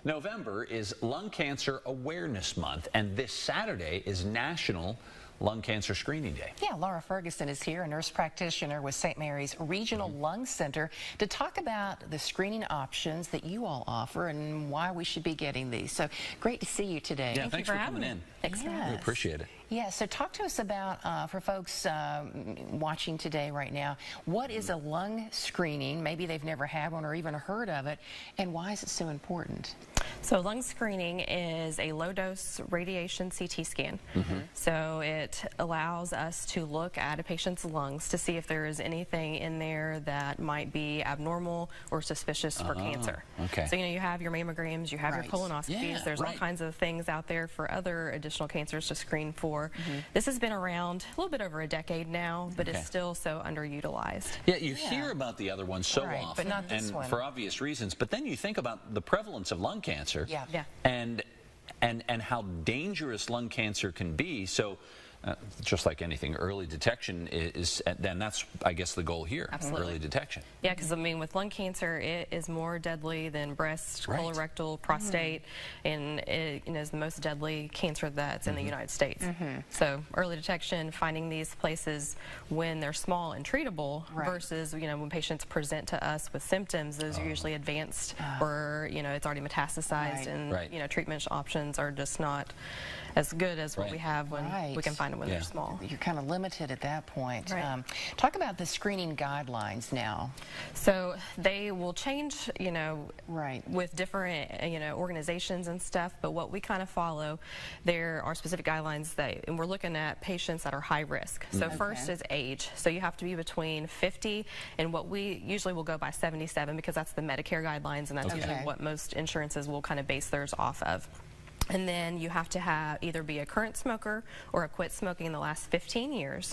November is Lung Cancer Awareness Month, and this Saturday is National Lung Cancer Screening Day. Yeah, Laura Ferguson is here, a nurse practitioner with St. Mary's Regional Lung Center, to talk about the screening options that you all offer and why we should be getting these. So great to see you today. Yeah, thanks for coming in. Thanks for having us. We appreciate it. Yeah, so talk to us about, for folks watching today right now, what is a lung screening? Maybe they've never had one or even heard of it, and why is it so important? So lung screening is a low-dose radiation CT scan. So it allows us to look at a patient's lungs to see if there is anything in there that might be abnormal or suspicious for cancer. Okay. So you have your mammograms, you have your colonoscopies, Yeah, there's all kinds of things out there for other additional cancers to screen for. This has been around a little bit over a decade now, but it's still so underutilized. Yeah, you hear about the other ones so often, but not this and one. for obvious reasons. But then you think about the prevalence of lung cancer, and how dangerous lung cancer can be. So, just like anything, early detection is then that's, I guess, the goal here. Absolutely. Early detection. Yeah, because I mean, with lung cancer, it is more deadly than breast, colorectal, prostate, and it is the most deadly cancer that's in the United States. So early detection, finding these places when they're small and treatable, versus when patients present to us with symptoms, those are usually advanced, or it's already metastasized, and treatment options are just not as good as what we have when we can find them when they're small. You're kind of limited at that point. Talk about the screening guidelines now. So they will change, with different, organizations and stuff, but what we kind of follow, there are specific guidelines and we're looking at patients that are high risk. So first is age. So you have to be between 50 and what we usually will go by 77, because that's the Medicare guidelines, and that's usually what most insurances will kind of base theirs off of. And then you have to either be a current smoker or have quit smoking in the last 15 years.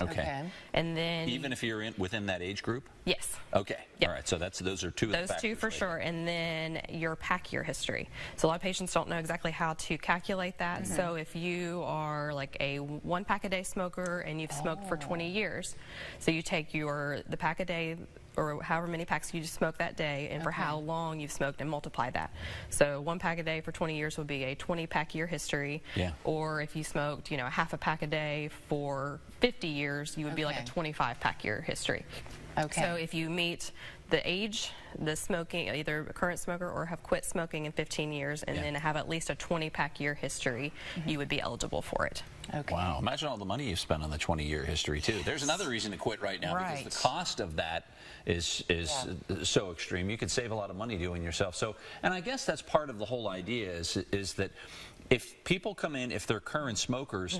And then even if you're within that age group? Yes. Okay. All right. So those are two of the factors. Those two for sure. And then your pack year history. So a lot of patients don't know exactly how to calculate that. So if you are like a 1 pack a day smoker and you've smoked for 20 years, so you take the pack a day, or however many packs you smoke that day, and for how long you've smoked, and multiply that. So 1 pack a day for 20 years would be a 20-pack year history. Or if you smoked, half a pack a day for 50 years, you would be like a 25-pack year history. So if you meet the age, the smoking, either a current smoker or have quit smoking in 15 years, and then have at least a 20-pack year history, you would be eligible for it. Wow. Imagine all the money you've spent on the 20-year history, too. There's another reason to quit right now, because the cost of that is so extreme. You could save a lot of money doing yourself. So, and I guess that's part of the whole idea is that if people come in, if they're current smokers,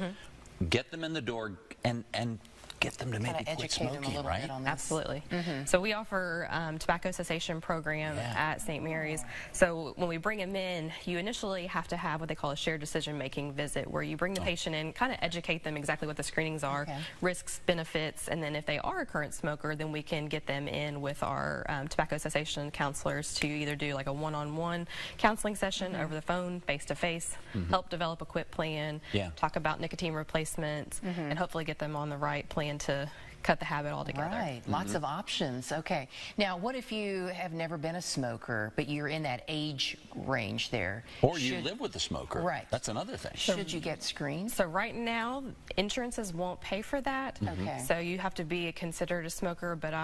get them in the door and get them to maybe quit smoking, right? Absolutely. So we offer tobacco cessation program at St. Mary's. So when we bring them in, you initially have to have what they call a shared decision-making visit, where you bring the patient in, kind of educate them exactly what the screenings are, risks, benefits, and then if they are a current smoker, then we can get them in with our tobacco cessation counselors to either do like a one-on-one counseling session over the phone, face-to-face, help develop a quit plan, talk about nicotine replacement, and hopefully get them on the right plan to cut the habit altogether. Lots of options. Now, what if you have never been a smoker, but you're in that age range there? Or you live with a smoker. That's another thing. Should you get screened? So right now, insurances won't pay for that. So you have to be considered a smoker, but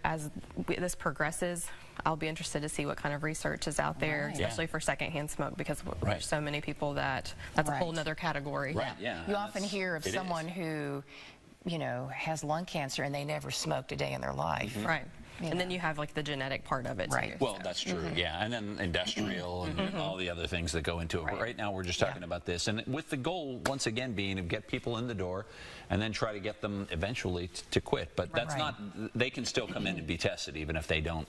as this progresses, I'll be interested to see what kind of research is out there, especially for secondhand smoke, because there's so many people that's a whole nother category. You often hear of someone who has lung cancer and they never smoked a day in their life. And then you have like the genetic part of it too. Well, that's true. And then industrial and all the other things that go into it. But right now we're just talking about this, and with the goal once again being to get people in the door and then try to get them eventually to quit. But that's not, they can still come in and be tested even if they don't,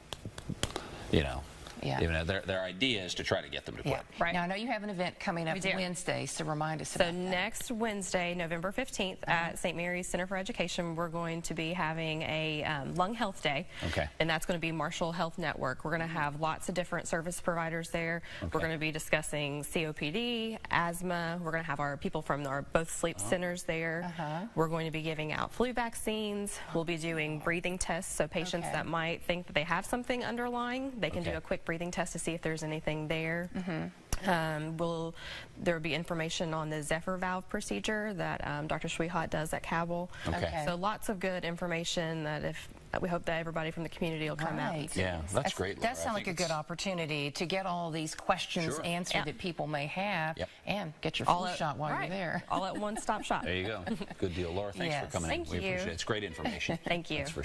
even their idea is to try to get them to quit. Now, I know you have an event coming up Wednesday, so remind us about that. So next Wednesday, November 15th, at St. Mary's Center for Education, we're going to be having a Lung Health Day. And that's going to be Marshall Health Network. We're going to have lots of different service providers there. We're going to be discussing COPD, asthma. We're going to have our people from our both sleep centers there. We're going to be giving out flu vaccines. We'll be doing breathing tests, so patients that might think that they have something underlying, they can do a quick breathing test to see if there's anything there. There will be information on the Zephyr valve procedure that Dr. Schwehart does at Cabell. Okay. So lots of good information that we hope that everybody from the community will come out and see. Yeah, that's great, Laura. That sounds like a good opportunity to get all these questions answered that people may have and get your flu shot while you're there. All at one-stop shop. There you go. Good deal. Laura, thanks for coming in. Thank We you. appreciate it. It's great information. Thank you. That's for